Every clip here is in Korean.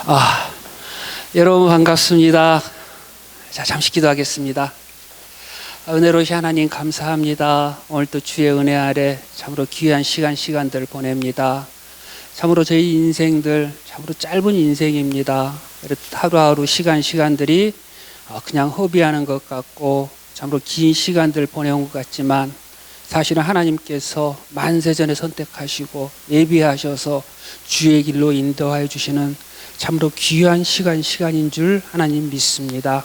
아, 여러분 반갑습니다. 자, 잠시 기도하겠습니다. 은혜로우신 하나님 감사합니다. 오늘도 주의 은혜 아래 참으로 귀한 시간들 보냅니다. 참으로 저희 인생들 참으로 짧은 인생입니다. 하루하루 시간들이 그냥 허비하는 것 같고 참으로 긴 시간들 보내온 것 같지만 사실은 하나님께서 만세전에 선택하시고 예비하셔서 주의 길로 인도하여 주시는 참으로 귀한 시간인 줄 하나님 믿습니다.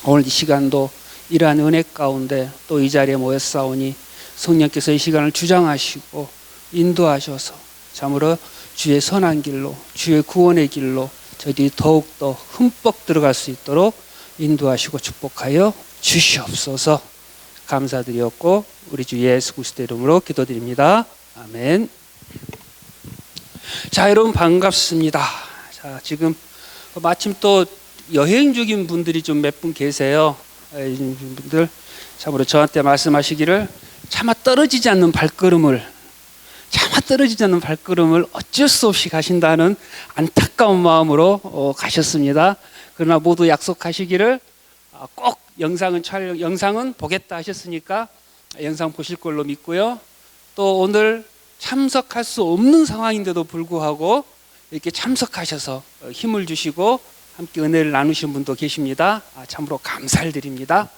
오늘 이 시간도 이러한 은혜 가운데 또 이 자리에 모였사오니 성령께서 이 시간을 주장하시고 인도하셔서 참으로 주의 선한 길로 주의 구원의 길로 저희들이 더욱더 흠뻑 들어갈 수 있도록 인도하시고 축복하여 주시옵소서. 감사드렸고 우리 주 예수 그리스도 이름으로 기도드립니다. 아멘. 자, 여러분 반갑습니다. 자, 지금 마침 또 여행 중인 분들이 좀 몇 분 계세요. 분들 참으로 저한테 말씀하시기를 차마 떨어지지 않는 발걸음을 어쩔 수 없이 가신다는 안타까운 마음으로 가셨습니다. 그러나 모두 약속하시기를 꼭 영상은 보겠다 하셨으니까 영상 보실 걸로 믿고요. 또 오늘 참석할 수 없는 상황인데도 불구하고 이렇게 참석하셔서 힘을 주시고 함께 은혜를 나누신 분도 계십니다. 참으로 감사를 드립니다.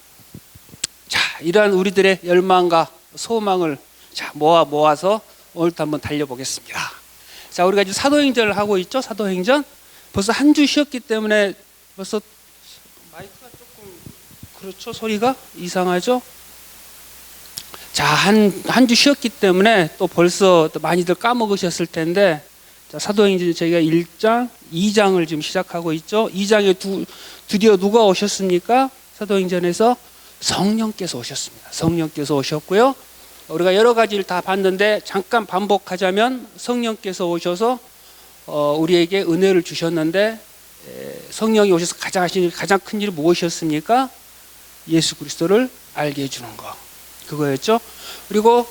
자, 이러한 우리들의 열망과 소망을 모아서 오늘도 한번 달려보겠습니다. 자, 우리가 이제 사도행전을 하고 있죠. 사도행전 벌써 한 주 쉬었기 때문에 벌써 마이크가 조금 그렇죠. 소리가 이상하죠. 자, 한 주 쉬었기 때문에 또 벌써 또 많이들 까먹으셨을 텐데, 자, 사도행전 저희가 1장, 2장을 지금 시작하고 있죠. 2장에 드디어 누가 오셨습니까? 사도행전에서 성령께서 오셨습니다. 성령께서 오셨고요. 우리가 여러 가지를 다 봤는데 잠깐 반복하자면 성령께서 오셔서 우리에게 은혜를 주셨는데, 성령이 오셔서 가장 큰 일이 무엇이었습니까? 예수 그리스도를 알게 해주는 거, 그거였죠. 그리고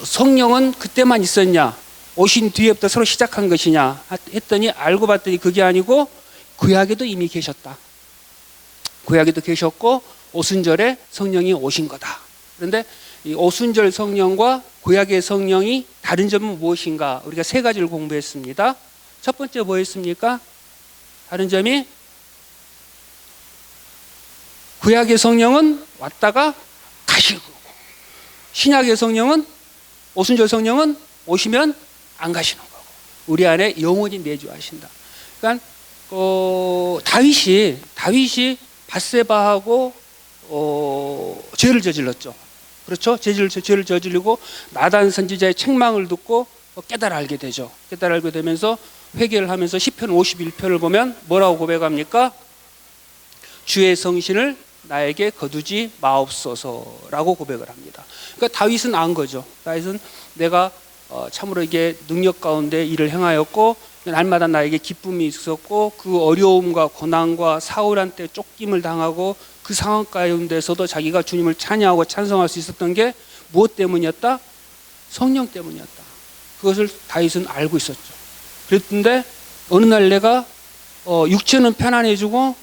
성령은 그때만 있었냐, 오신 뒤에부터 서로 시작한 것이냐 했더니 알고 봤더니 그게 아니고 구약에도 이미 계셨다. 구약에도 계셨고 오순절에 성령이 오신 거다. 그런데 이 오순절 성령과 구약의 성령이 다른 점은 무엇인가? 우리가 세 가지를 공부했습니다. 첫 번째 뭐였습니까? 다른 점이 구약의 성령은 왔다가 가시고, 신약의 성령은, 오순절 성령은 오시면 안 가시는 거고, 우리 안에 영원히 내주하신다. 그러니까 다윗이 밧세바하고 죄를 저질렀죠. 그렇죠? 죄를 저지르고 나단 선지자의 책망을 듣고 깨달아 알게 되죠. 깨달아 알게 되면서 회개를 하면서 시편 51편을 보면 뭐라고 고백합니까? 주의 성신을 나에게 거두지 마옵소서라고 고백을 합니다. 그러니까 다윗은 안 거죠. 다윗은 내가 참으로 이게 능력 가운데 일을 행하였고 날마다 나에게 기쁨이 있었고 그 어려움과 고난과 사울한테 쫓김을 당하고 그 상황 가운데서도 자기가 주님을 찬양하고 찬송할 수 있었던 게 무엇 때문이었다? 성령 때문이었다. 그것을 다윗은 알고 있었죠. 그랬는데 어느 날 내가 육체는 편안해지고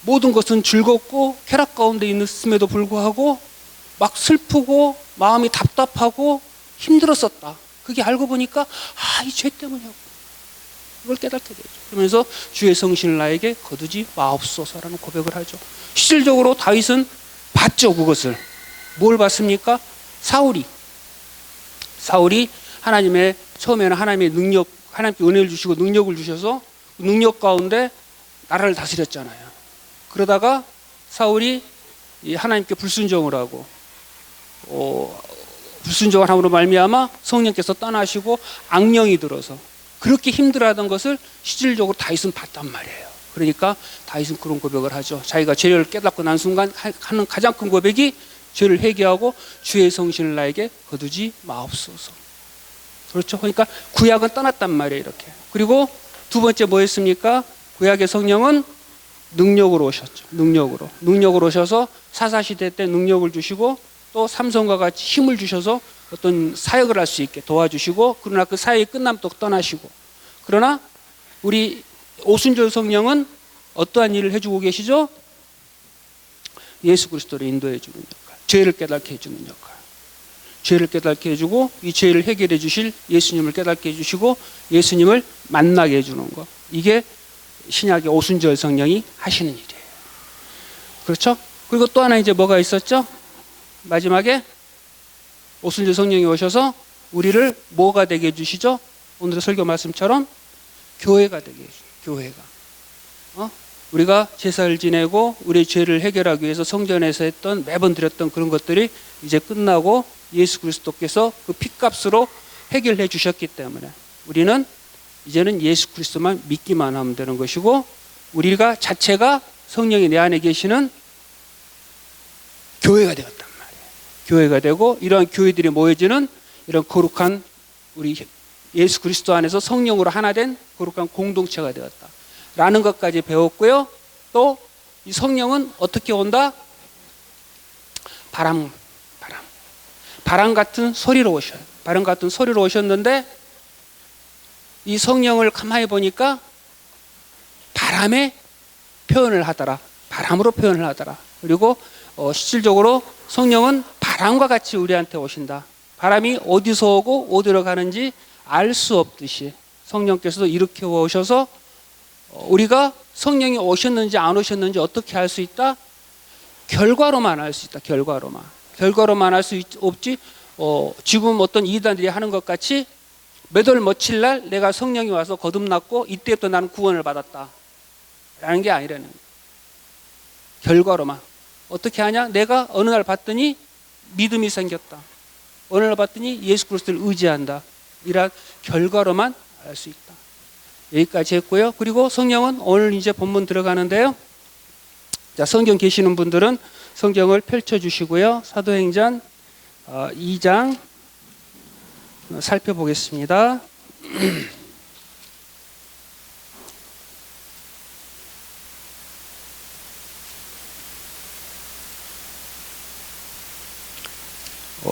모든 것은 즐겁고 쾌락 가운데 있음에도 불구하고 막 슬프고 마음이 답답하고 힘들었었다. 그게 알고 보니까 이 죄 때문이었고 이걸 깨닫게 되죠. 그러면서 주의 성신을 나에게 거두지 마옵소서라는 고백을 하죠. 실질적으로 다윗은 봤죠. 그것을 뭘 봤습니까? 사울이 처음에는 하나님의 능력, 하나님께 은혜를 주시고 능력을 주셔서 그 능력 가운데 나라를 다스렸잖아요. 그러다가 사울이 하나님께 불순종을 하고 불순종을 함으로 말미암아 성령께서 떠나시고 악령이 들어서 그렇게 힘들어하던 것을 실질적으로 다윗은 봤단 말이에요. 그러니까 다윗은 그런 고백을 하죠. 자기가 죄를 깨닫고 난 순간 하는 가장 큰 고백이 죄를 회개하고 주의 성신을 나에게 거두지 마옵소서. 그렇죠. 그러니까 구약은 떠났단 말이에요. 이렇게. 그리고 두 번째 뭐였습니까? 구약의 성령은 능력으로 오셨죠. 능력으로 오셔서 사사시대 때 능력을 주시고 또 삼손과 같이 힘을 주셔서 어떤 사역을 할 수 있게 도와주시고, 그러나 그 사역이 끝나면 또 떠나시고, 그러나 우리 오순절 성령은 어떠한 일을 해주고 계시죠? 예수 그리스도를 인도해 주는 역할, 죄를 깨닫게 해주는 역할. 죄를 깨닫게 해주고 이 죄를 해결해 주실 예수님을 깨닫게 해주시고 예수님을 만나게 해주는 것. 이게 신약의 오순절 성령이 하시는 일이에요. 그렇죠? 그리고 또 하나 이제 뭐가 있었죠? 마지막에 오순절 성령이 오셔서 우리를 뭐가 되게 해주시죠? 오늘의 설교 말씀처럼 교회가 되게 해주시죠. 교회가. 우리가 제사를 지내고 우리의 죄를 해결하기 위해서 성전에서 했던 매번 드렸던 그런 것들이 이제 끝나고 예수 그리스도께서 그 핏값으로 해결해 주셨기 때문에 우리는 이제는 예수 그리스도만 믿기만 하면 되는 것이고 우리가 자체가 성령이 내 안에 계시는 교회가 되었단 말이에요. 교회가 되고 이러한 교회들이 모여지는 이런 거룩한 우리 예수 그리스도 안에서 성령으로 하나 된 거룩한 공동체가 되었다 라는 것까지 배웠고요. 또 이 성령은 어떻게 온다? 바람 같은 소리로 오셔요. 바람 같은 소리로 오셨는데 이 성령을 가만히 보니까 바람의 표현을 하더라. 바람으로 표현을 하더라. 그리고 실질적으로 성령은 바람과 같이 우리한테 오신다. 바람이 어디서 오고 어디로 가는지 알 수 없듯이 성령께서도 이렇게 오셔서 우리가 성령이 오셨는지 안 오셨는지 어떻게 알 수 있다? 결과로만 알 수 있다. 결과로만 알 수 없지. 지금 어떤 이단들이 하는 것 같이 몇 월 며칠 날 내가 성령이 와서 거듭났고 이때부터 나는 구원을 받았다 라는 게 아니라는 거예요. 결과로만. 어떻게 하냐? 내가 어느 날 봤더니 믿음이 생겼다. 어느 날 봤더니 예수 그리스도를 의지한다. 이런 결과로만 알 수 있다. 여기까지 했고요. 그리고 성령은 오늘 이제 본문 들어가는데요. 자, 성경 계시는 분들은 성경을 펼쳐주시고요. 사도행전 2장 살펴보겠습니다.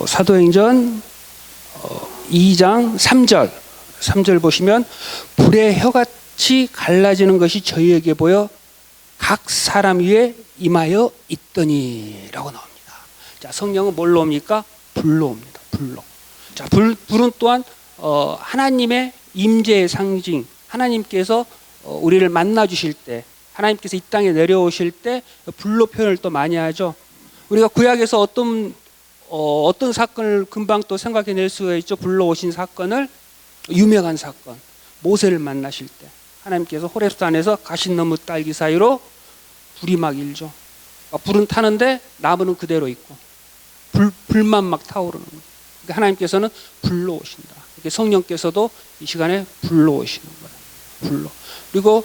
사도행전 2장 3절 보시면 불의 혀같이 갈라지는 것이 저희에게 보여 각 사람 위에 임하여 있더니 라고 나옵니다. 자, 성령은 뭘로 옵니까? 불로 옵니다. 불로. 자, 불은 또한 하나님의 임재의 상징. 하나님께서 우리를 만나 주실 때, 하나님께서 이 땅에 내려오실 때 불로 표현을 또 많이 하죠. 우리가 구약에서 어떤 사건을 금방 또 생각해낼 수가 있죠. 불러 오신 사건을, 유명한 사건, 모세를 만나실 때 하나님께서 호렙산에서 가시나무 딸기 사이로 불이 막 일죠. 불은 타는데 나무는 그대로 있고 불만 막 타오르는 거예요. 그러니까 하나님께서는 불러 오신다. 이렇게 성령께서도 이 시간에 불러 오시는 거예요. 불러. 그리고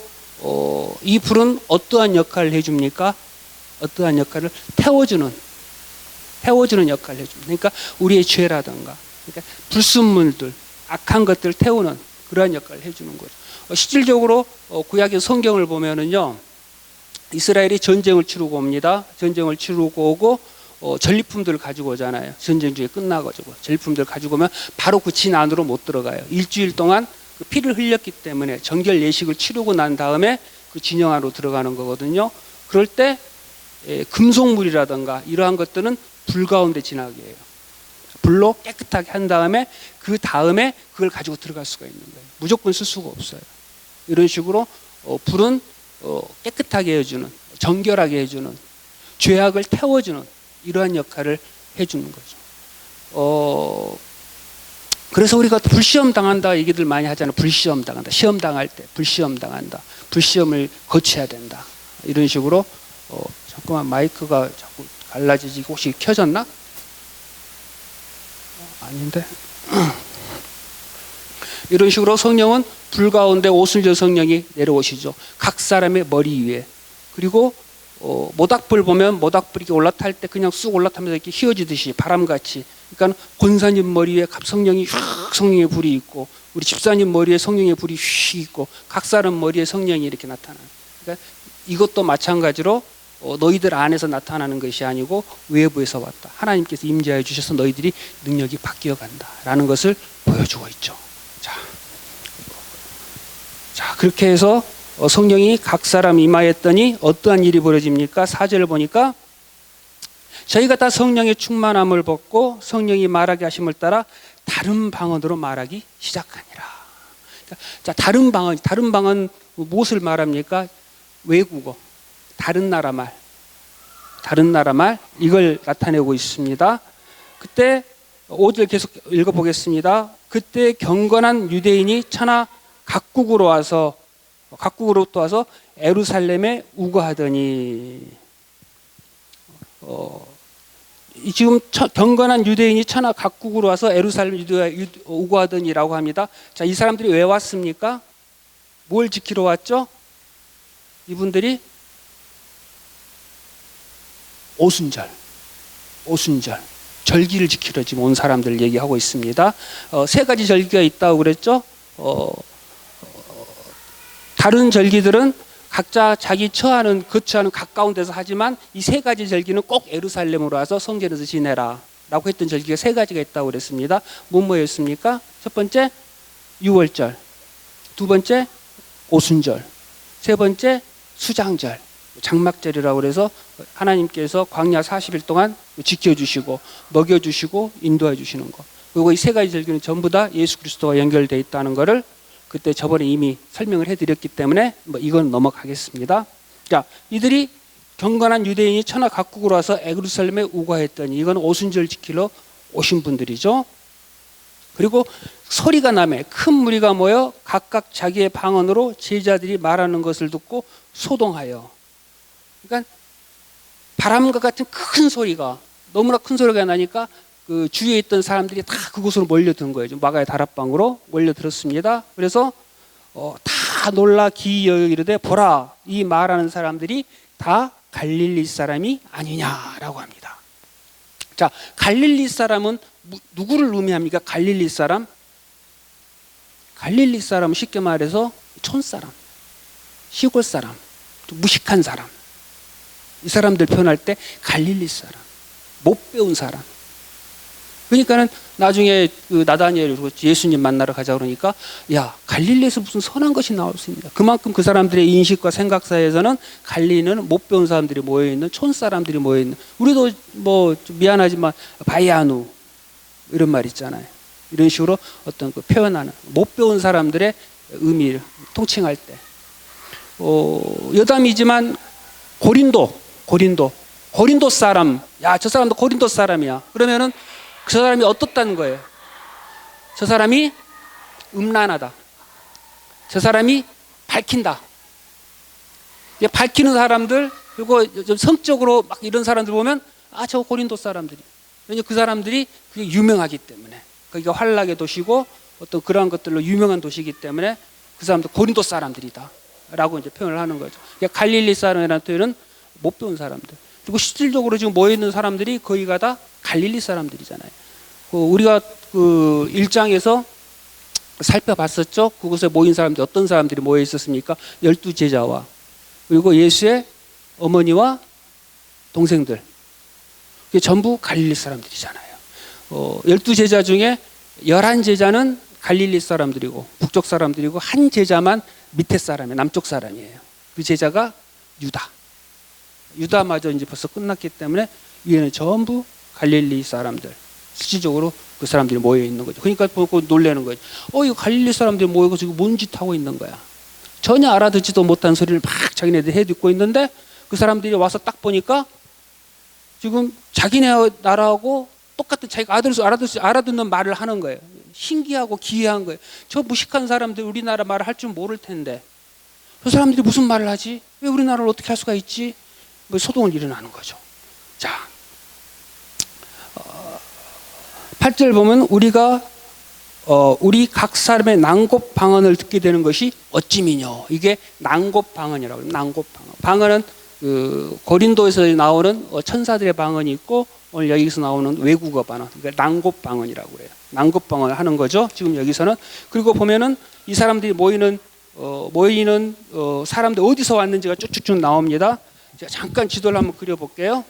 이 불은 어떠한 역할을 해줍니까? 어떠한 역할을? 태워주는 역할을 해줍니다. 그러니까 우리의 죄라든가, 그러니까 불순물들, 악한 것들을 태우는 그러한 역할을 해주는 거죠. 실질적으로 구약의 성경을 보면은요, 이스라엘이 전쟁을 치르고 옵니다. 전쟁을 치르고 오고 전리품들을 가지고 오잖아요. 전쟁 중에 끝나가지고 전리품들을 가지고 오면 바로 그 진 안으로 못 들어가요. 일주일 동안 그 피를 흘렸기 때문에 정결 예식을 치르고 난 다음에 그 진영 안으로 들어가는 거거든요. 그럴 때 금속물이라든가 이러한 것들은 불 가운데 지나게 해요. 불로 깨끗하게 한 다음에 그 다음에 그걸 가지고 들어갈 수가 있는 거예요. 무조건 쓸 수가 없어요. 이런 식으로 불은 깨끗하게 해주는, 정결하게 해주는, 죄악을 태워주는 이러한 역할을 해주는 거죠. 그래서 우리가 불시험 당한다 얘기들 많이 하잖아요. 불시험 당한다. 시험 당할 때 불시험 당한다. 불시험을 거쳐야 된다. 이런 식으로 잠깐만 마이크가 자꾸 갈라지지. 혹시 켜졌나? 아닌데. 이런 식으로 성령은 불 가운데 오순절 성령이 내려오시죠. 각 사람의 머리 위에. 그리고 모닥불 보면 모닥불이 올라탈 때 그냥 쑥 올라타면서 이렇게 휘어지듯이 바람같이. 그러니까 권사님 머리 위에 성령이 휙 성령의 불이 있고 우리 집사님 머리에 성령의 불이 휙 있고 각 사람 머리에 성령이 이렇게 나타나요. 그러니까 이것도 마찬가지로 너희들 안에서 나타나는 것이 아니고 외부에서 왔다. 하나님께서 임재하여 주셔서 너희들이 능력이 바뀌어 간다라는 것을 보여주고 있죠. 자, 그렇게 해서 성령이 각 사람 임하였더니 어떠한 일이 벌어집니까? 4절을 보니까 저희가 다 성령의 충만함을 받고 성령이 말하게 하심을 따라 다른 방언으로 말하기 시작하니라. 자, 다른 방언 무엇을 말합니까? 외국어, 다른 나라 말 이걸 나타내고 있습니다. 그때 5절 계속 읽어보겠습니다. 그때 경건한 유대인이 천하 각국으로부터 와서 예루살렘에 우거하더니 지금 경건한 유대인이 천하 각국으로 와서 예루살렘에 우거하더니라고 합니다. 자, 이 사람들이 왜 왔습니까? 뭘 지키러 왔죠? 이분들이 오순절 절기를 지키러 지금 온 사람들 얘기하고 있습니다. 세 가지 절기가 있다고 그랬죠. 다른 절기들은 각자 자기 거처하는 가까운 데서 하지만 이 세 가지 절기는 꼭 예루살렘으로 와서 성전에서 지내라 라고 했던 절기가 세 가지가 있다고 그랬습니다. 뭐였습니까? 첫 번째 유월절, 두 번째 오순절, 세 번째 수장절, 장막절이라고 그래서 하나님께서 광야 40일 동안 지켜주시고 먹여주시고 인도해 주시는 것. 그리고 이 세 가지 절기는 전부 다 예수 그리스도와 연결되어 있다는 것을 그때 저번에 이미 설명을 해드렸기 때문에 이건 넘어가겠습니다. 자, 이들이 경건한 유대인이 천하 각국으로 와서 예루살렘에 우거했더니 이건 오순절 지키러 오신 분들이죠. 그리고 소리가 나매 큰 무리가 모여 각각 자기의 방언으로 제자들이 말하는 것을 듣고 소동하여, 그러니까 바람과 같은 큰 소리가, 너무나 큰 소리가 나니까 그 주위에 있던 사람들이 다 그곳으로 몰려든 거예요. 마가의 다락방으로 몰려들었습니다. 그래서 다 놀라 기이 여겨 이르되 보라, 이 말하는 사람들이 다 갈릴리 사람이 아니냐라고 합니다. 자, 갈릴리 사람은 누구를 의미합니까? 갈릴리 사람은 쉽게 말해서 촌사람, 시골 사람, 무식한 사람, 이 사람들 표현할 때 갈릴리 사람, 못 배운 사람. 그러니까는 나중에 그 나다니엘이 예수님 만나러 가자 그러니까 야, 갈릴리에서 무슨 선한 것이 나올 수 있냐. 그만큼 그 사람들의 인식과 생각 사이에서는 갈릴리는 못 배운 사람들이 모여있는, 촌 사람들이 모여있는, 우리도 뭐 미안하지만 바이아누 이런 말 있잖아요. 이런 식으로 어떤 그 표현하는 못 배운 사람들의 의미를 통칭할 때 여담이지만 고린도 사람, 야, 저 사람도 고린도 사람이야. 그러면은 그 사람이 어떻다는 거예요? 저 사람이 음란하다. 저 사람이 밝힌다. 밝히는 사람들, 그리고 좀 성적으로 막 이런 사람들 보면 저 고린도 사람들이. 왜냐면 그 사람들이 그게 유명하기 때문에, 거기가 환락의 도시고 어떤 그러한 것들로 유명한 도시이기 때문에 그 사람들 고린도 사람들이다 라고 이제 표현을 하는 거죠. 그러니까 갈릴리 사람이라는 표현은 못 배운 사람들. 그리고 실질적으로 지금 모여있는 사람들이 거기가 다 갈릴리 사람들이잖아요. 우리가 그 1장에서 살펴봤었죠. 그곳에 모인 사람들이 어떤 사람들이 모여 있었습니까? 12제자와 그리고 예수의 어머니와 동생들. 그게 전부 갈릴리 사람들이잖아요. 12제자 중에 11제자는 갈릴리 사람들이고 북쪽 사람들이고 한 제자만 밑에 사람이에요. 남쪽 사람이에요. 그 제자가 유다마저 이제 벌써 끝났기 때문에 위에는 전부 갈릴리 사람들. 실질적으로 그 사람들이 모여 있는 거죠. 그러니까 보고 놀라는 거죠. 이거 갈릴리 사람들이 모여서 지금 뭔 짓 하고 있는 거야. 전혀 알아듣지도 못한 소리를 막 자기네들 해듣고 있는데 그 사람들이 와서 딱 보니까 지금 자기네 나라하고 똑같은 자기가 알아듣는 말을 하는 거예요. 신기하고 기이한 거예요. 저 무식한 사람들 우리나라 말을 할 줄 모를 텐데 저 사람들이 무슨 말을 하지? 왜 우리나라를 어떻게 할 수가 있지? 소동을 일어나는 거죠. 자, 8절 보면 우리 각 사람의 난곱 방언을 듣게 되는 것이 어찌미뇨. 이게 난곱 방언이라고 해요. 난곱 방언. 방언은 그 고린도에서 나오는 천사들의 방언이 있고 오늘 여기서 나오는 외국어 방언. 그러니까 난곱 방언이라고 해요. 난곱 방언을 하는 거죠. 지금 여기서는. 그리고 보면은 이 사람들이 모이는 사람들 어디서 왔는지가 쭉쭉쭉 나옵니다. 제가 잠깐 지도를 한번 그려볼게요.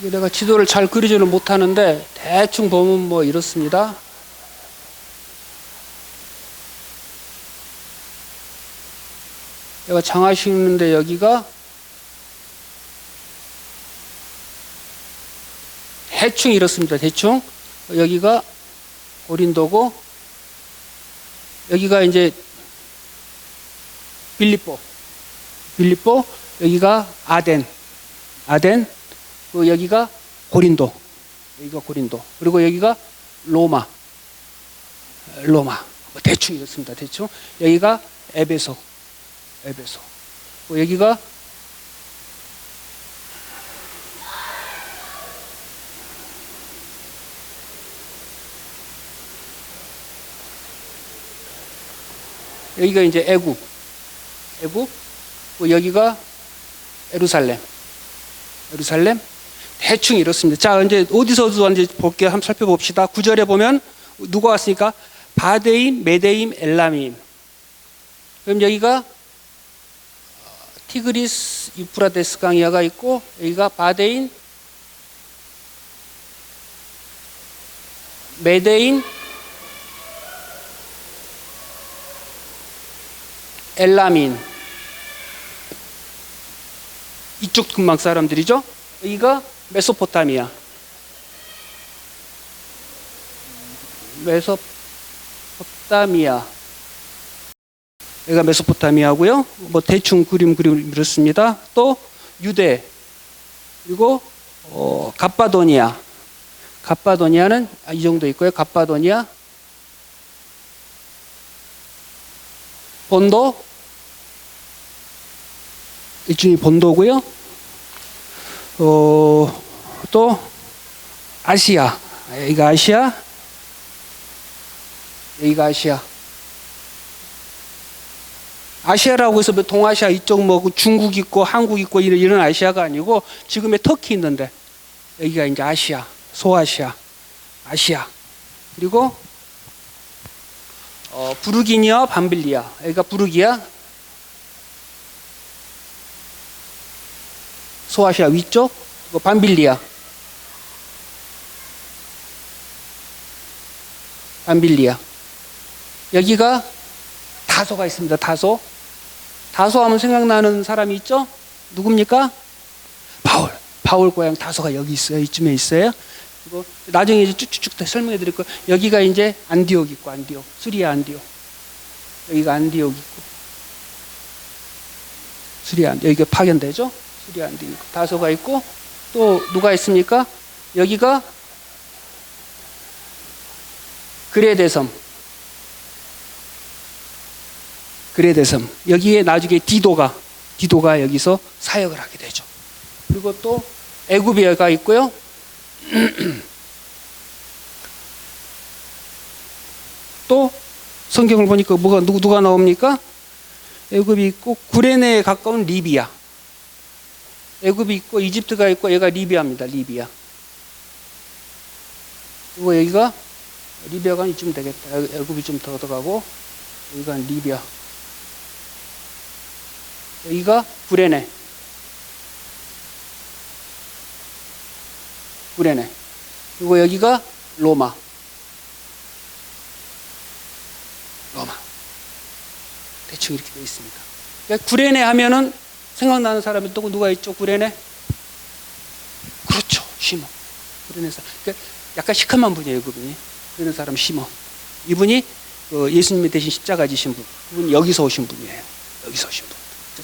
이게 내가 지도를 잘 그리지는 못하는데 대충 보면 뭐 이렇습니다. 내가 장하시는데 여기가 대충 이렇습니다. 대충 여기가 고린도고 여기가 이제 빌립보 여기가 아덴 그리고 여기가 고린도 그리고 여기가 로마 뭐 대충 이렇습니다. 대충 여기가 에베소 여기가 이제 애굽 여기가 예루살렘 대충 이렇습니다. 자, 이제 어디서 왔는지 볼게요. 한번 살펴봅시다. 9절에 보면 누가 왔습니까? 바데임, 메데임, 엘라밈. 그럼 여기가 티그리스 유프라데스 강야가 있고 여기가 바데인, 메데인, 엘라민. 이쪽 근방 사람들이죠. 여기가 메소포타미아. 여기가 메소포타미아고요. 뭐 대충 그림 이렇습니다. 또 유대 그리고 갑바도니아는 이 정도 있고요. 갑바도니아, 본도 일종의 본도고요. 또 아시아, 여기가 아시아. 아시아라고 해서 뭐 동아시아 이쪽 뭐 중국 있고 한국 있고 이런 아시아가 아니고 지금의 터키 있는데 여기가 이제 아시아, 소아시아, 아시아. 그리고 부르기니아, 밤빌리아. 여기가 부르기아, 소아시아 위쪽, 밤빌리아. 여기가 다소가 있습니다. 다소 하면 생각나는 사람이 있죠? 누굽니까? 바울 고향 다소가 여기 있어요. 이쯤에 있어요. 그리고 나중에 이제 쭉쭉쭉 설명해 드릴 거예요. 여기가 이제 안디옥 있고, 수리아 안디옥. 여기가 안디옥 있고, 여기가 파견되죠? 수리아 안디옥 있고, 다소가 있고, 또 누가 있습니까? 여기가 그레데섬. 여기에 나중에 디도가 여기서 사역을 하게 되죠. 그리고 또 애굽이가 있고요. 또 성경을 보니까 누가 나옵니까? 애굽이 있고 구레네에 가까운 리비아. 애굽이 있고 이집트가 있고 얘가 리비아입니다. 리비아. 그리고 여기가 리비아가 이쯤 되겠다. 애굽이 좀 더 들어가고 여기가 리비아. 여기가 구레네. 그리고 여기가 로마. 대충 이렇게 되어 있습니다. 그러니까 구레네 하면은 생각나는 사람이 또 누가 있죠? 구레네? 그렇죠. 시몬. 구레네 사람. 그러니까 약간 시커먼 분이에요, 그분이. 구레네 사람 시몬. 이분이 예수님이 대신 십자가 지신 분. 그분이 여기서 오신 분이에요.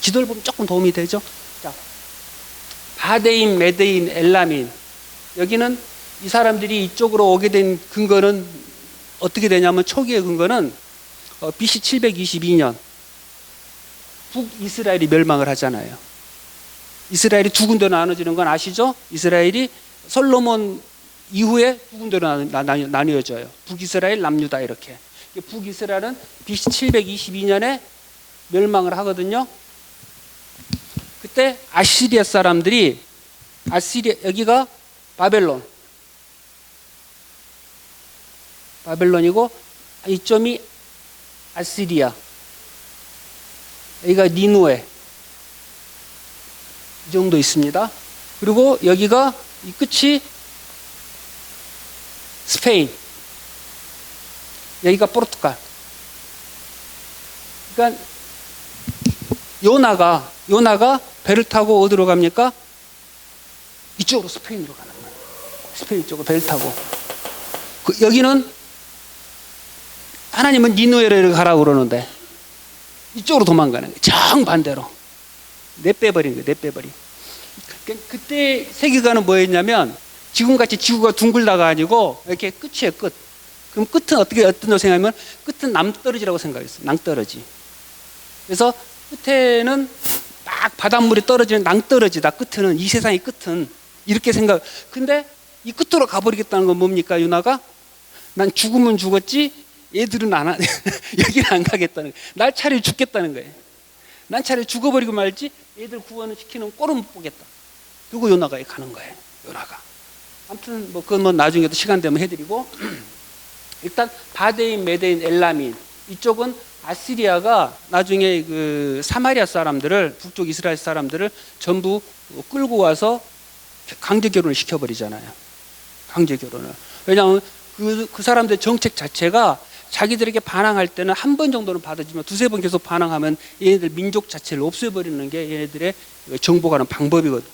지도를 보면 조금 도움이 되죠? 자, 바데인, 메데인, 엘라민. 여기는 이 사람들이 이쪽으로 오게 된 근거는 어떻게 되냐면 초기의 근거는 BC 722년 북이스라엘이 멸망을 하잖아요. 이스라엘이 두 군데로 나눠지는 건 아시죠? 이스라엘이 솔로몬 이후에 두 군데로 나뉘어져요. 북이스라엘, 남유다 이렇게. 북이스라엘은 BC 722년에 멸망을 하거든요. 그때 아시리아 사람들이 여기가 바벨론이고 이점이 아시리아. 여기가 니누에 이 정도 있습니다. 그리고 여기가 이 끝이 스페인, 여기가 포르투갈. 그러니까 요나가 배를 타고 어디로 갑니까? 이쪽으로 스페인으로 가는 거예요. 스페인 쪽으로 배를 타고. 여기는 하나님은 니누에를 가라고 그러는데 이쪽으로 도망가는 거예요. 정반대로. 내빼버린 거예요. 내빼버린. 그때 세계관은 뭐였냐면 지금같이 지구가 둥글다가 아니고 이렇게 끝이에요. 끝. 그럼 끝은 어떤 생각하면 끝은 남떨어지라고 생각했어요. 낭떠러지. 그래서 끝에는 막 바닷물이 떨어지는 낭떠러지다. 끝은 이 세상의 끝은 이렇게 생각. 근데 이 끝으로 가버리겠다는 건 뭡니까? 유나가 난 죽으면 죽었지 얘들은 여기는 안 가겠다는 거예요. 날 차라리 죽겠다는 거예요. 난 차라리 죽어버리고 말지 얘들 구원을 시키는 꼴은 못 보겠다. 그리고 요나가 가는 거예요. 요나가. 아무튼 뭐 그건 뭐 나중에도 시간 되면 해드리고 일단 바데인, 메데인, 엘라민 이쪽은 아시리아가 나중에 그 사마리아 사람들을 북쪽 이스라엘 사람들을 전부 끌고 와서 강제 결혼을 시켜버리잖아요. 강제 결혼을. 왜냐하면 그 사람들의 정책 자체가 자기들에게 반항할 때는 한 번 정도는 받아주면 두세 번 계속 반항하면 얘네들 민족 자체를 없애버리는 게 얘네들의 정복하는 방법이거든.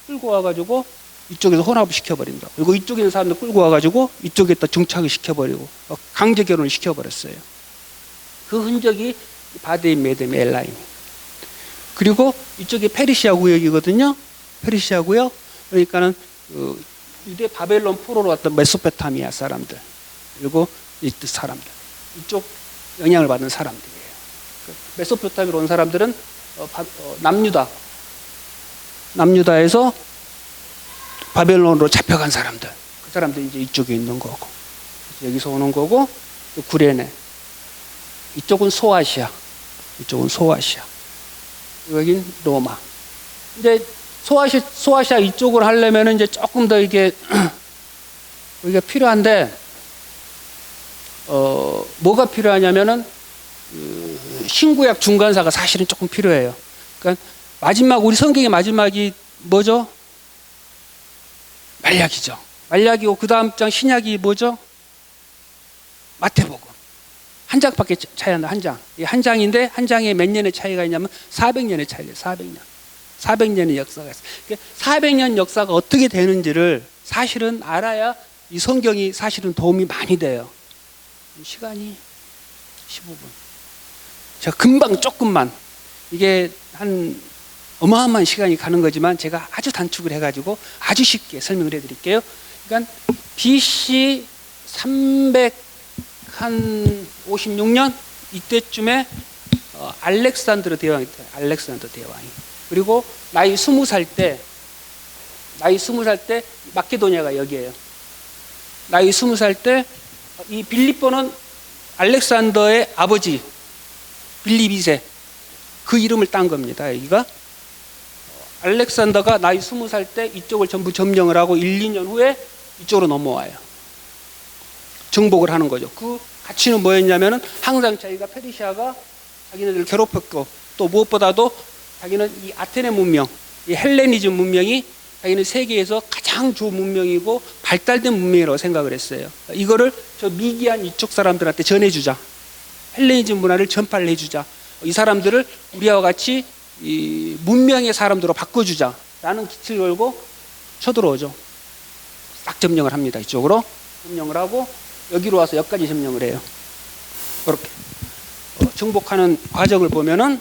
끌고 와가지고 이쪽에서 혼합을 시켜버린다. 그리고 이쪽에 있는 사람들 끌고 와가지고 이쪽에다 정착을 시켜버리고 강제 결혼을 시켜버렸어요. 그 흔적이 바데인, 메데인, 엘라임. 그리고 이쪽이 페르시아 구역이거든요. 페르시아 구역. 그러니까는 유대 바벨론 포로로 왔던 메소포타미아 사람들. 그리고 이 사람들. 이쪽 영향을 받은 사람들이에요. 메소포타미아로 온 사람들은 남유다에서 바벨론으로 잡혀간 사람들. 그 사람들이 이제 이쪽에 있는 거고. 여기서 오는 거고, 또 구레네. 이쪽은 소아시아. 이쪽은 소아시아. 여긴 로마. 이제 소아시아 이쪽을 하려면 이제 조금 더 이게, 여기가 필요한데, 뭐가 필요하냐면은, 신구약 중간사가 사실은 조금 필요해요. 그러니까 우리 성경의 마지막이 뭐죠? 말라기죠. 말라기고 그 다음 장 신약이 뭐죠? 마태복음. 한 장밖에 차이 안 나. 한 장. 이 한 장인데 한 장에 몇 년의 차이가 있냐면 400년의 차이예요. 400년. 400년의 역사가 있어요. 400년 역사가 어떻게 되는지를 사실은 알아야 이 성경이 사실은 도움이 많이 돼요. 시간이 15분. 제가 금방 조금만 이게 한 어마어마한 시간이 가는 거지만 제가 아주 단축을 해가지고 아주 쉽게 설명을 해드릴게요. 그러니까 BC 356년 이때쯤에 알렉산드로 대왕이 있어요. 알렉산더 대왕이. 그리고 나이 20살 때 마케도니아가 여기에요. 나이 20살 때 이 빌립보는 알렉산더의 아버지 빌립 2세 그 이름을 딴 겁니다. 여기가 알렉산더가 나이 20살 때 이쪽을 전부 점령을 하고 1, 2년 후에 이쪽으로 넘어와요. 정복을 하는 거죠. 그 가치는 뭐였냐면은 항상 자기가 페르시아가 자기네들을 괴롭혔고 또 무엇보다도 자기는 이 아테네 문명, 이 헬레니즘 문명이 자기는 세계에서 가장 좋은 문명이고 발달된 문명이라고 생각을 했어요. 이거를 저 미기한 이쪽 사람들한테 전해주자. 헬레니즘 문화를 전파를 해주자. 이 사람들을 우리와 같이 이 문명의 사람들로 바꿔주자. 라는 기치를 걸고 쳐들어오죠. 싹 점령을 합니다. 이쪽으로. 점령을 하고 여기로 와서 여기까지 점령을 해요. 그렇게. 정복하는 과정을 보면은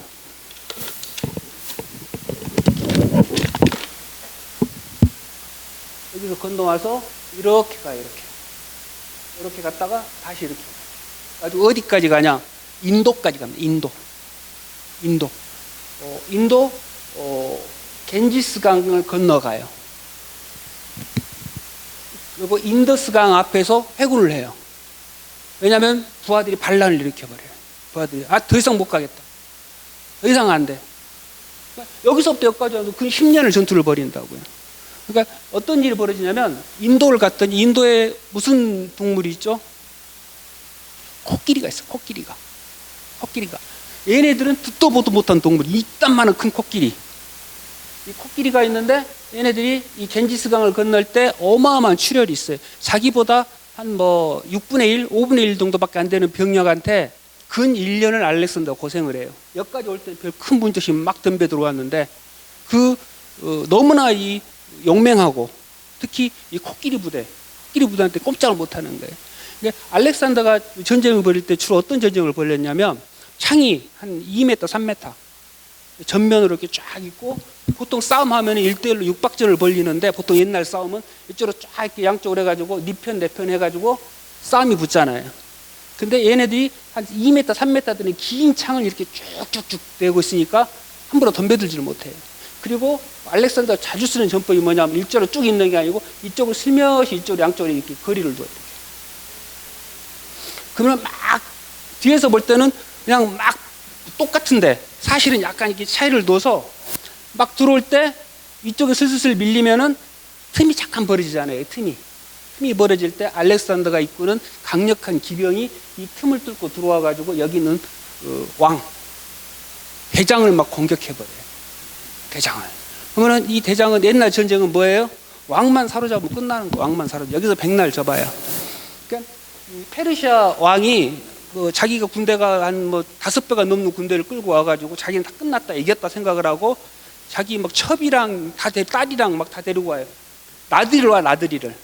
여기서 건너와서 이렇게 가요. 이렇게 갔다가 다시 이렇게 가요. 어디까지 가냐? 인도까지 갑니다. 인도 겐지스강을 건너가요. 그리고 인더스강 앞에서 회군을 해요. 왜냐하면 부하들이 반란을 일으켜버려요. 부하들이 더 이상 못 가겠다. 더 이상 안 돼. 그러니까 여기서부터 여기까지 와서 그 10년을 전투를 벌인다고요. 그러니까 어떤 일이 벌어지냐면 인도를 갔더니 인도에 무슨 동물이 있죠? 코끼리가 있어. 코끼리가. 얘네들은 듣도 보도 못한 동물. 이딴만한 큰 코끼리. 이 코끼리가 있는데 얘네들이 이 겐지스강을 건널 때 어마어마한 출혈이 있어요. 자기보다 한 뭐 6분의 1, 5분의 1 정도밖에 안 되는 병력한테 근 1년을 알렉산더가 고생을 해요. 여기까지 올 때는 별 큰 문제 없이 막 덤벼 들어왔는데 너무나 이 용맹하고 특히 이 코끼리 부대한테 꼼짝을 못 하는 거예요. 그러니까 알렉산더가 전쟁을 벌일 때 주로 어떤 전쟁을 벌였냐면 창이 한 2m, 3m 전면으로 이렇게 쫙 있고 보통 싸움하면 1대1로 육박전을 벌리는데 보통 옛날 싸움은 이쪽으로 쫙 이렇게 양쪽으로 해가지고 네 편, 내 편 해가지고 싸움이 붙잖아요. 근데 얘네들이 한 2m, 3m 되는 긴 창을 이렇게 쭉쭉쭉 내고 있으니까 함부로 덤벼들지를 못해요. 그리고 알렉산더가 자주 쓰는 전법이 뭐냐면 일자로 쭉 있는 게 아니고 이쪽을 슬며시 이쪽으로 양쪽으로 이렇게 거리를 둬요. 그러면 막 뒤에서 볼 때는 그냥 막 똑같은데 사실은 약간 이렇게 차이를 둬서 막 들어올 때 이쪽에 슬슬 밀리면은 틈이 잠깐 벌어지잖아요. 틈이 벌어질 때 알렉산더가 이끄는 강력한 기병이 이 틈을 뚫고 들어와 가지고 여기는 왕 대장을 막 공격해 버려요. 대장을. 그러면 이 대장은 옛날 전쟁은 뭐예요? 왕만 사로잡으면 끝나는 거. 왕만 사로잡. 여기서 백날 접어요. 그러니까 페르시아 왕이 자기가 군대가 한 뭐 5배가 넘는 군대를 끌고 와가지고 자기는 다 끝났다, 이겼다 생각을 하고 자기 막 첩이랑 딸이랑 막 다 데리고 와요. 나들이를 와, 나들이를.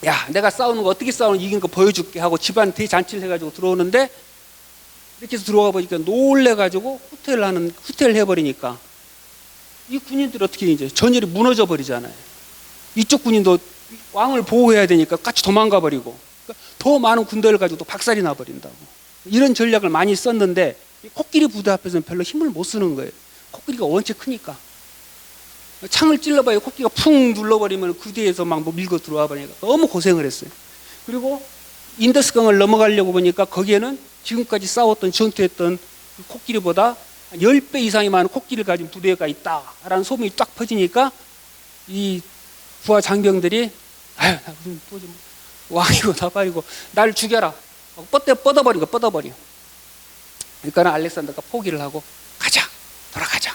야, 내가 싸우는 거 어떻게 싸우는 이긴 거 보여줄게 하고 집안 대잔치를 해가지고 들어오는데 이렇게 해서 들어가 보니까 놀래가지고 후퇴를 해버리니까 이 군인들이 어떻게 이제 전열이 무너져 버리잖아요. 이쪽 군인도 왕을 보호해야 되니까 같이 도망가 버리고 그러니까 더 많은 군대를 가지고 또 박살이 나 버린다고. 이런 전략을 많이 썼는데 코끼리 부대 앞에서는 별로 힘을 못 쓰는 거예요. 코끼리가 원체 크니까. 창을 찔러봐요. 코끼리가 풍 눌러버리면 그 뒤에서 막 밀고 들어와 버리니까 너무 고생을 했어요. 그리고 인더스강을 넘어가려고 보니까 거기에는 지금까지 싸웠던 전투했던 코끼리보다 10배 이상이 많은 코끼리를 가진 부대가 있다라는 소문이 딱 퍼지니까 이 부하 장병들이 아유, 나 도저히 왕이고 나발이고 날 죽여라. 뻗어버린 거 뻗어버려. 그러니까 알렉산더가 포기를 하고 돌아가자.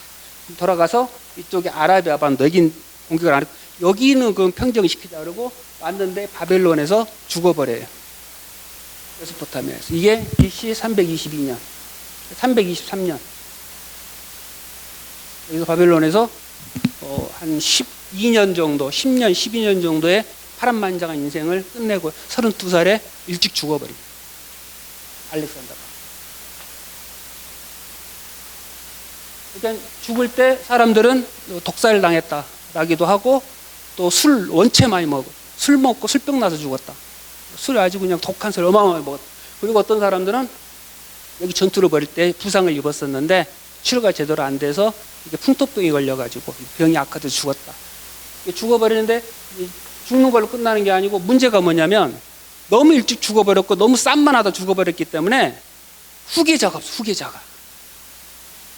돌아가서 이쪽에 아라비아 반도 여긴 공격을 안 했고 여기는 그 평정시키자 그러고 왔는데 바벨론에서 죽어버려요. 메소포타미아에서. 이게 BC 322년, 323년. 여기서 바벨론에서 한 12년 정도, 10년, 12년 정도의 파란만장한 인생을 끝내고 32살에 일찍 죽어버립니다. 알렉산더가. 그러니까 죽을 때 사람들은 독살 당했다라기도 하고 또 술 원체 많이 먹어. 술 먹고 술병 나서 죽었다. 술 아주 그냥 독한 술 어마어마하게 먹었다. 그리고 어떤 사람들은 여기 전투를 벌일 때 부상을 입었었는데 치료가 제대로 안 돼서 이게 풍토병이 걸려가지고 병이 악화돼서 죽었다. 죽어버리는데 죽는 걸로 끝나는 게 아니고 문제가 뭐냐면 너무 일찍 죽어버렸고 너무 쌈만 하다 죽어버렸기 때문에 후계자가 없어. 후계자가.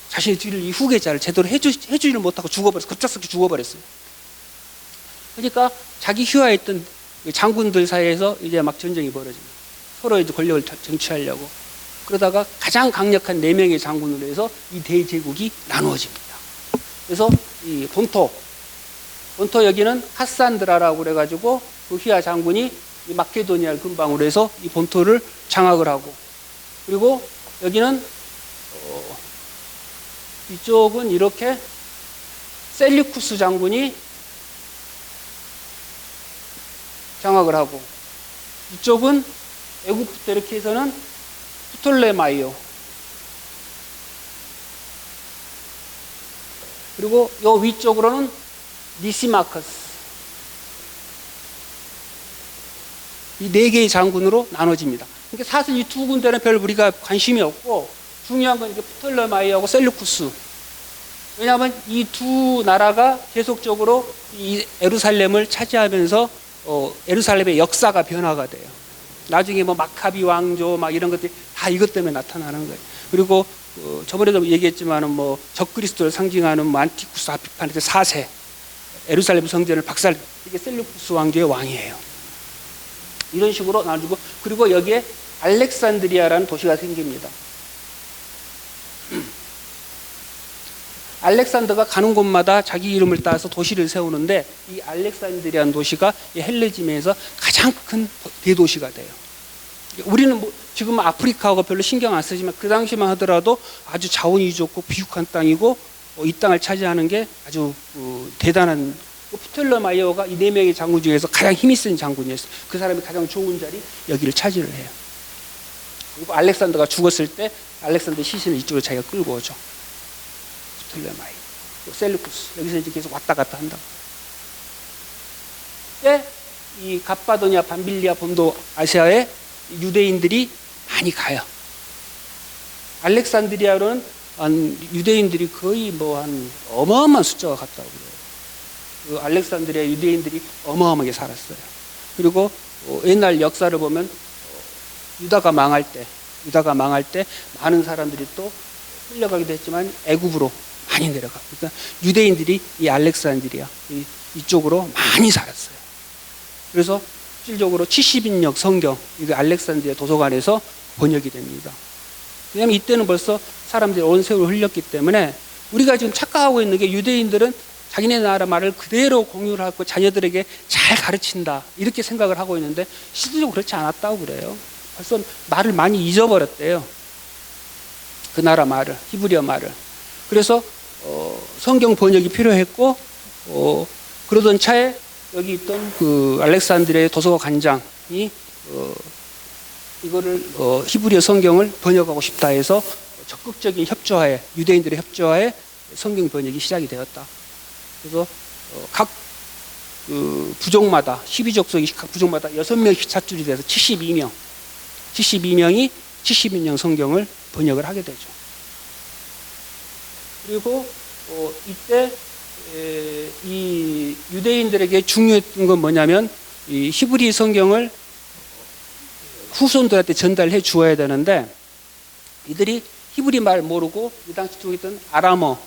자신의 뒤를 이 후계자를 제대로 해주지를 못하고 죽어버렸어. 급작스럽게 죽어버렸어요. 그러니까 자기 휘하했던 장군들 사이에서 이제 막 전쟁이 벌어집니다. 서로 이제 권력을 쟁취하려고. 그러다가 가장 강력한 4명의 장군으로 해서 이 대제국이 나누어집니다. 그래서 이 본토 여기는 카산드라라고 그래가지고 그 휘하 장군이 이 마케도니아를 근방으로 해서 이 본토를 장악을 하고, 그리고 여기는 이쪽은 이렇게 셀리쿠스 장군이 장악을 하고, 이쪽은 애굽 때 이렇게 해서는 프톨레마이오, 그리고 요 위쪽으로는 니시마커스, 이 4개의 장군으로 나눠집니다. 그러니까 사실 이 두 군데는 별 우리가 관심이 없고 중요한 건 이게 프톨레마이오하고 셀루쿠스. 왜냐하면 이 두 나라가 계속적으로 이 에루살렘을 차지하면서 에루살렘의 역사가 변화가 돼요. 나중에 뭐 마카비 왕조 막 이런 것들이 다 이것 때문에 나타나는 거예요. 그리고 저번에도 얘기했지만은 뭐 적그리스도를 상징하는 뭐 안티쿠스 아피파네스 4세 에루살렘 성전을 박살, 이게 셀루쿠스 왕조의 왕이에요. 이런 식으로 나누고, 그리고 여기에 알렉산드리아라는 도시가 생깁니다. 알렉산더가 가는 곳마다 자기 이름을 따서 도시를 세우는데 이 알렉산드리아라는 도시가 이 헬레지메에서 가장 큰 대도시가 돼요. 우리는 뭐 지금 아프리카하고 별로 신경 안 쓰지만 그 당시만 하더라도 아주 자원이 좋고 비옥한 땅이고 이 땅을 차지하는 게 아주 대단한. 프톨레마이오가 이 네 명의 장군 중에서 가장 힘이 센 장군이었어요. 그 사람이 가장 좋은 자리 여기를 차지를 해요. 그리고 알렉산더가 죽었을 때 알렉산더 시신을 이쪽으로 자기가 끌고 오죠. 프톨레마이, 셀루쿠스 여기서 이제 계속 왔다 갔다 한다고. 그때 이 갑바도냐, 밤빌리아, 본도 아시아에 유대인들이 많이 가요. 알렉산드리아로는 유대인들이 거의 뭐 한 어마어마한 숫자가 갔다고 그래요. 그 알렉산드리아 유대인들이 어마어마하게 살았어요. 그리고 옛날 역사를 보면 유다가 망할 때 많은 사람들이 또 끌려가기도 했지만 애굽으로 많이 내려가. 그러니까 유대인들이 이 알렉산드리아 이쪽으로 많이 살았어요. 그래서 실질적으로 70인역 성경 이게 알렉산드리아 도서관에서 번역이 됩니다. 왜냐하면 이때는 벌써 사람들이 온 세월을 흘렸기 때문에 우리가 지금 착각하고 있는 게 유대인들은 자기네 나라 말을 그대로 공유를 하고 자녀들에게 잘 가르친다 이렇게 생각을 하고 있는데 실질적으로 그렇지 않았다고 그래요. 벌써 말을 많이 잊어버렸대요. 그 나라 말을, 히브리어 말을. 그래서 성경 번역이 필요했고 그러던 차에 여기 있던 그 알렉산드리아의 도서관장이 이거를 히브리어 성경을 번역하고 싶다 해서 적극적인 협조하에 유대인들의 협조하에 성경 번역이 시작이 되었다. 그래서 각 부족마다 12족속이 각 부족마다 6명씩 찻줄이 돼서 72명이 70인용 성경을 번역을 하게 되죠. 그리고 이때 이 유대인들에게 중요했던 건 뭐냐면 이 히브리 성경을 후손들한테 전달해 주어야 되는데 이들이 히브리 말 모르고 이 당시 쪽에 있던 아람어,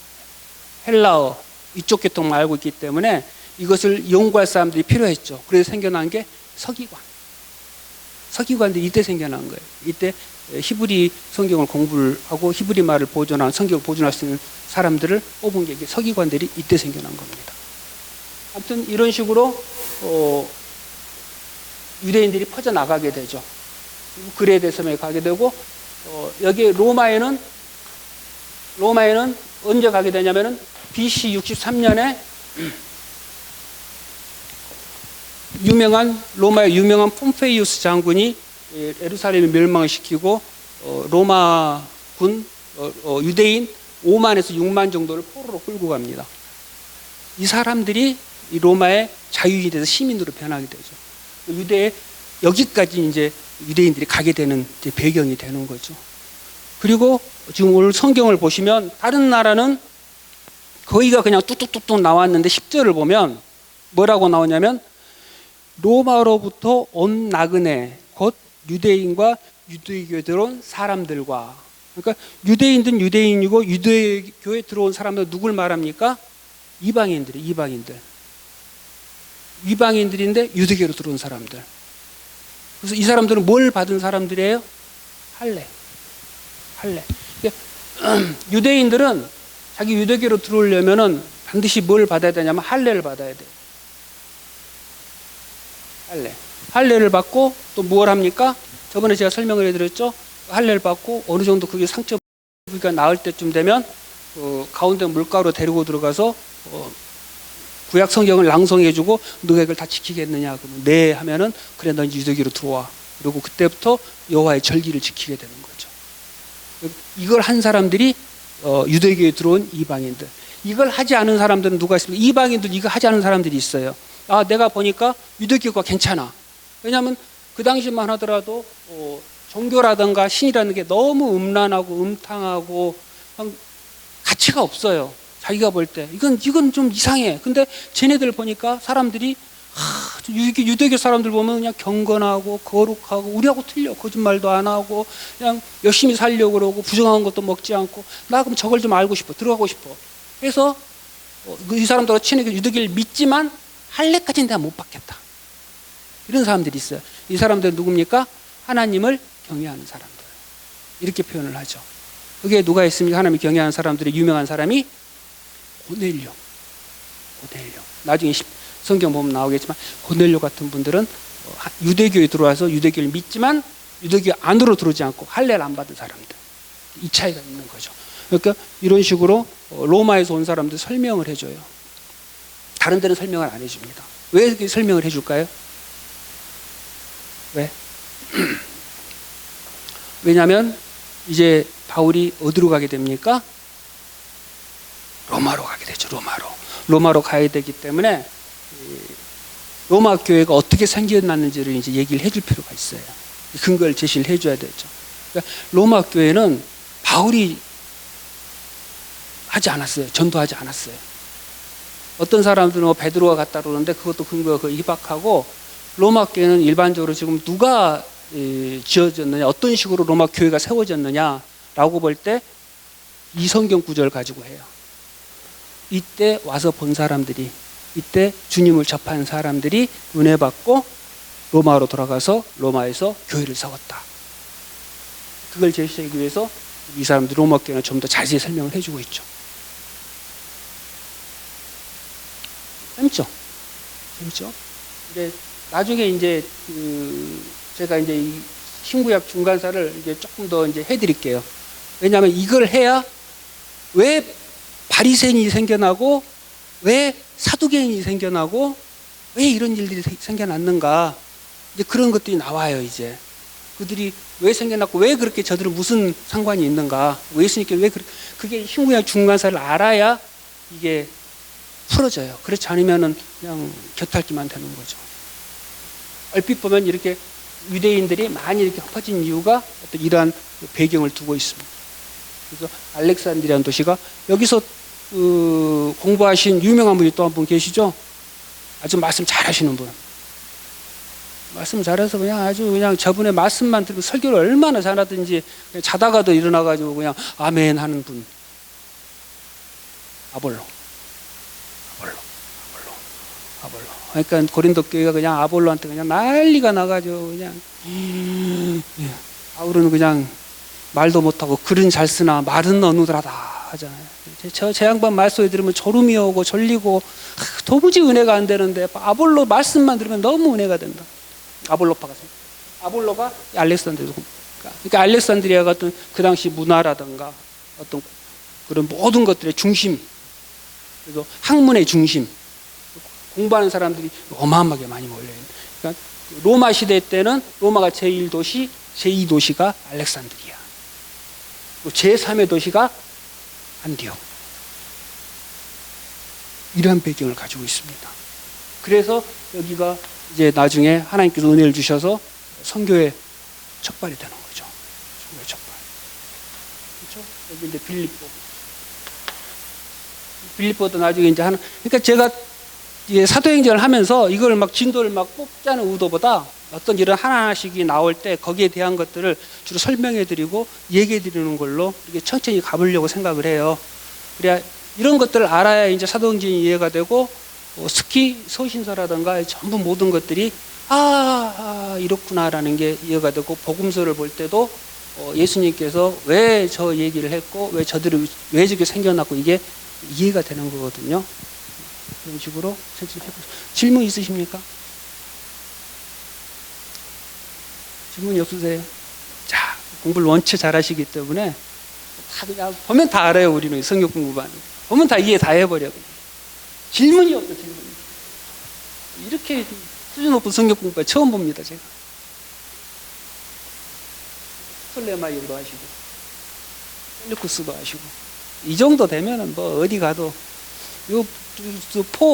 헬라어 이쪽 계통만 알고 있기 때문에 이것을 연구할 사람들이 필요했죠. 그래서 생겨난 게 서기관. 서기관들이 이때 생겨난 거예요. 이때 히브리 성경을 공부를 하고 히브리 말을 보존한 성경을 보존할 수 있는 사람들을 뽑은 게 서기관들이 이때 생겨난 겁니다. 아무튼 이런 식으로 유대인들이 퍼져나가게 되죠. 그레데 섬에 가게 되고 여기 로마에는 언제 가게 되냐면은 BC 63년에 로마의 유명한 폼페이우스 장군이 예루살렘을 멸망을 시키고 로마군 유대인 5만에서 6만 정도를 포로로 끌고 갑니다. 이 사람들이 이 로마의 자유인이 돼서 시민으로 변하게 되죠. 여기까지 이제 유대인들이 가게 되는 이제 배경이 되는 거죠. 그리고 지금 오늘 성경을 보시면 다른 나라는 거의가 그냥 뚝뚝뚝뚝 나왔는데 10절을 보면 뭐라고 나오냐면 로마로부터 온 나그네 곧 유대인과 유대교에 들어온 사람들과 그러니까 유대인들은 유대인이고 유대교에 들어온 사람들 누굴 말합니까? 이방인들인데 유대교로 들어온 사람들. 그래서 이 사람들은 뭘 받은 사람들이에요? 할례. 유대인들은 자기 유대교로 들어오려면은 반드시 뭘 받아야 되냐면 할례를 받아야 돼요. 할례를 받고 또 뭘 합니까? 저번에 제가 설명을 해드렸죠. 할례를 받고 어느 정도 그게 상처 부위가 나을 때쯤 되면 가운데 물가로 데리고 들어가서 구약 성경을 낭송해주고 너가 이걸 다 지키겠느냐? 그러면 네 하면은 그래 너 유대교로 들어와. 그리고 그때부터 여호와의 절기를 지키게 되는 거죠. 이걸 한 사람들이 유대교에 들어온 이방인들. 이걸 하지 않은 사람들은 누가 있습니까? 이방인들 이거 하지 않은 사람들이 있어요. 아, 내가 보니까 유대교가 괜찮아. 왜냐하면 그 당시만 하더라도 종교라든가 신이라는 게 너무 음란하고 음탕하고 가치가 없어요. 자기가 볼 때 이건 좀 이상해. 근데 쟤네들 보니까 사람들이 유대교 사람들 보면 그냥 경건하고 거룩하고 우리하고 틀려. 거짓말도 안 하고 그냥 열심히 살려고 그러고 부정한 것도 먹지 않고 나 그럼 저걸 좀 알고 싶어. 들어가고 싶어. 그래서 이 사람들과 친하게 유대교를 믿지만 할례까지는 내가 못 받겠다. 이런 사람들이 있어요. 이 사람들은 누굽니까? 하나님을 경외하는 사람들. 이렇게 표현을 하죠. 그게 누가 있습니까? 하나님을 경외하는 사람들의 유명한 사람이 고넬료. 나중에 성경 보면 나오겠지만 고넬료 같은 분들은 유대교에 들어와서 유대교를 믿지만 유대교 안으로 들어오지 않고 할례를 안 받은 사람들. 이 차이가 있는 거죠. 그러니까 이런 식으로 로마에서 온 사람들 설명을 해줘요. 다른 데는 설명을 안 해줍니다. 왜 이렇게 설명을 해줄까요? 왜? 왜냐하면 이제 바울이 어디로 가게 됩니까? 로마로 가게 되죠. 로마로 가야 되기 때문에 로마 교회가 어떻게 생겨났는지를 이제 얘기를 해줄 필요가 있어요. 근거를 제시를 해줘야 되죠. 그러니까 로마 교회는 바울이 하지 않았어요. 전도하지 않았어요. 어떤 사람들은 베드로가 갔다 그러는데 그것도 근거가 희박하고, 로마 교회는 일반적으로 지금 누가 지어졌느냐, 어떤 식으로 로마 교회가 세워졌느냐라고 볼 때 이 성경 구절을 가지고 해요. 이때 와서 본 사람들이, 이때 주님을 접한 사람들이 은혜 받고 로마로 돌아가서 로마에서 교회를 세웠다. 그걸 제시하기 위해서 이 사람들이 로마 교회는 좀 더 자세히 설명을 해주고 있죠. 재밌죠? 근데 나중에 이제 제가 이제 이 신구약 중간사를 이제 조금 더 이제 해드릴게요. 왜냐하면 이걸 해야 왜 바리새인이 생겨나고 왜 사두개인이 생겨나고 왜 이런 일들이 생겨났는가, 이제 그런 것들이 나와요. 이제 그들이 왜 생겨났고 왜 그렇게 저들은 무슨 상관이 있는가, 예수님께 왜 그게 신구약 중간사를 알아야 이게 풀어져요. 그렇지 않으면은 그냥 곁핥기만 되는 거죠. 얼핏 보면 이렇게 유대인들이 많이 이렇게 흩어진 이유가 어떤 이러한 배경을 두고 있습니다. 그래서 알렉산드리아라는 도시가, 여기서 공부하신 유명한 분이 또 한 분 계시죠? 아주 말씀 잘하시는 분. 말씀 잘해서 그냥 아주 그냥 저분의 말씀만 들으면 설교를 얼마나 잘하든지 자다가도 일어나가지고 그냥 아멘 하는 분. 아볼로. 그러니까 고린도 교회가 그냥 아볼로한테 그냥 난리가 나가지고 그냥 바울은 그냥 말도 못하고 글은 잘 쓰나 말은 어누더라다 하잖아요. 제 양반 말소리 들으면 졸음이 오고 졸리고 도무지 은혜가 안 되는데 아볼로 말씀만 들으면 너무 은혜가 된다. 아볼로파가 아볼로가 알렉산드리아. 그러니까 알렉산드리아가 어떤 그 당시 문화라든가 어떤 그런 모든 것들의 중심, 그래서 학문의 중심, 공부하는 사람들이 어마어마하게 많이 몰려요. 그러니까 로마 시대 때는 로마가 제1도시, 제2도시가 알렉산드리아, 제3의 도시가 안디옥. 이러한 배경을 가지고 있습니다. 그래서 여기가 이제 나중에 하나님께서 은혜를 주셔서 선교의 척발이 되는 거죠. 선교의 척발. 그렇죠? 여기 이제 빌립보도 나중에 이제 그러니까 제가 사도행전을 하면서 이걸 막 진도를 막 뽑자는 의도보다 어떤 이런 하나하나씩이 나올 때 거기에 대한 것들을 주로 설명해 드리고 얘기해 드리는 걸로 이렇게 천천히 가보려고 생각을 해요. 그래야 이런 것들을 알아야 이제 사도행전이 이해가 되고, 특히 서신서라든가 전부 모든 것들이 이렇구나라는 게 이해가 되고, 복음서를 볼 때도 예수님께서 왜 저 얘기를 했고 왜 저들이 왜 저게 생겨났고 이게 이해가 되는 거거든요. 이런 식으로 천천히 해보세요. 질문 있으십니까? 질문이 없으세요? 자, 공부를 원체 잘하시기 때문에 다 그냥 보면 다 알아요. 우리는 성경 공부만 보면 다 이해 다 해버려. 질문이 없어. 질문이. 이렇게 수준 높은 성경 공부 처음 봅니다. 제가 솔레마이도 하시고 셀루쿠스도 하시고 이 정도 되면은 뭐 어디 가도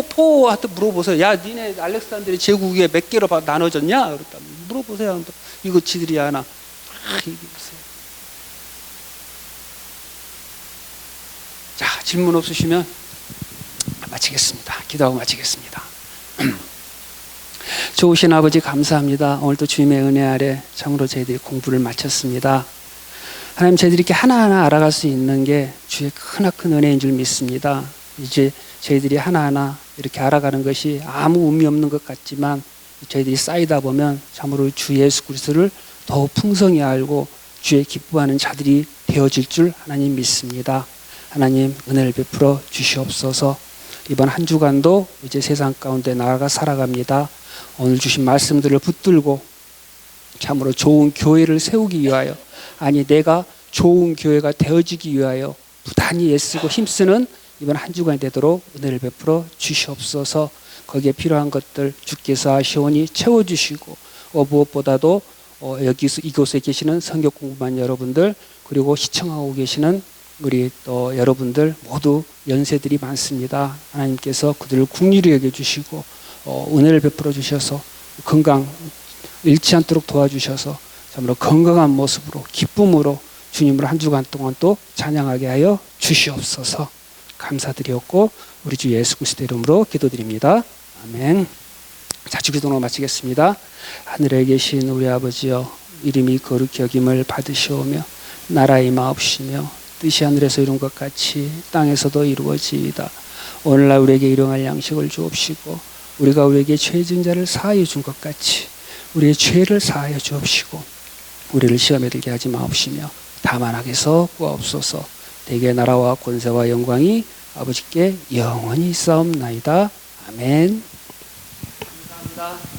포한테 물어보세요. 야, 니네 알렉산드리 제국에 몇 개로 나눠졌냐? 그랬다. 물어보세요. 이거 지들이 하나 얘기해보세요. 자, 질문 없으시면 마치겠습니다. 기도하고 마치겠습니다. 좋으신 아버지 감사합니다. 오늘도 주님의 은혜 아래 참으로 저희들이 공부를 마쳤습니다. 하나님, 저희들이 이렇게 하나하나 알아갈 수 있는 게 주의 크나큰 은혜인 줄 믿습니다. 이제 저희들이 하나하나 이렇게 알아가는 것이 아무 의미 없는 것 같지만 저희들이 쌓이다 보면 참으로 주 예수 그리스도를 더욱 풍성히 알고 주의 기뻐하는 자들이 되어질 줄 하나님 믿습니다. 하나님 은혜를 베풀어 주시옵소서. 이번 한 주간도 이제 세상 가운데 나아가 살아갑니다. 오늘 주신 말씀들을 붙들고 참으로 좋은 교회를 세우기 위하여, 아니 내가 좋은 교회가 되어지기 위하여 부단히 애쓰고 힘쓰는 이번 한 주간이 되도록 은혜를 베풀어 주시옵소서. 거기에 필요한 것들 주께서 아시오니 채워주시고, 무엇보다도 여기서 이곳에 계시는 성경 공부반 여러분들, 그리고 시청하고 계시는 우리 또 여러분들 모두 연세들이 많습니다. 하나님께서 그들을 긍휼히 여겨주시고 은혜를 베풀어 주셔서 건강 잃지 않도록 도와주셔서 참으로 건강한 모습으로 기쁨으로 주님을 한 주간 동안 또 찬양하게 하여 주시옵소서. 감사드렸고 우리 주 예수 그리스도 이름으로 기도드립니다. 아멘. 자, 주기도로 마치겠습니다. 하늘에 계신 우리 아버지여, 이름이 거룩히 여김을 받으시오며 나라가 임하옵시며 뜻이 하늘에서 이룬 것 같이 땅에서도 이루어지이다. 오늘날 우리에게 일용할 양식을 주옵시고 우리가 우리에게 죄진 자를 사하여 준 것 같이 우리의 죄를 사하여 주옵시고 우리를 시험에 들게 하지 마옵시며 다만 악에서 구하옵소서. 대개 나라와 권세와 영광이 아버지께 영원히 있사옵나이다. 아멘. 감사합니다.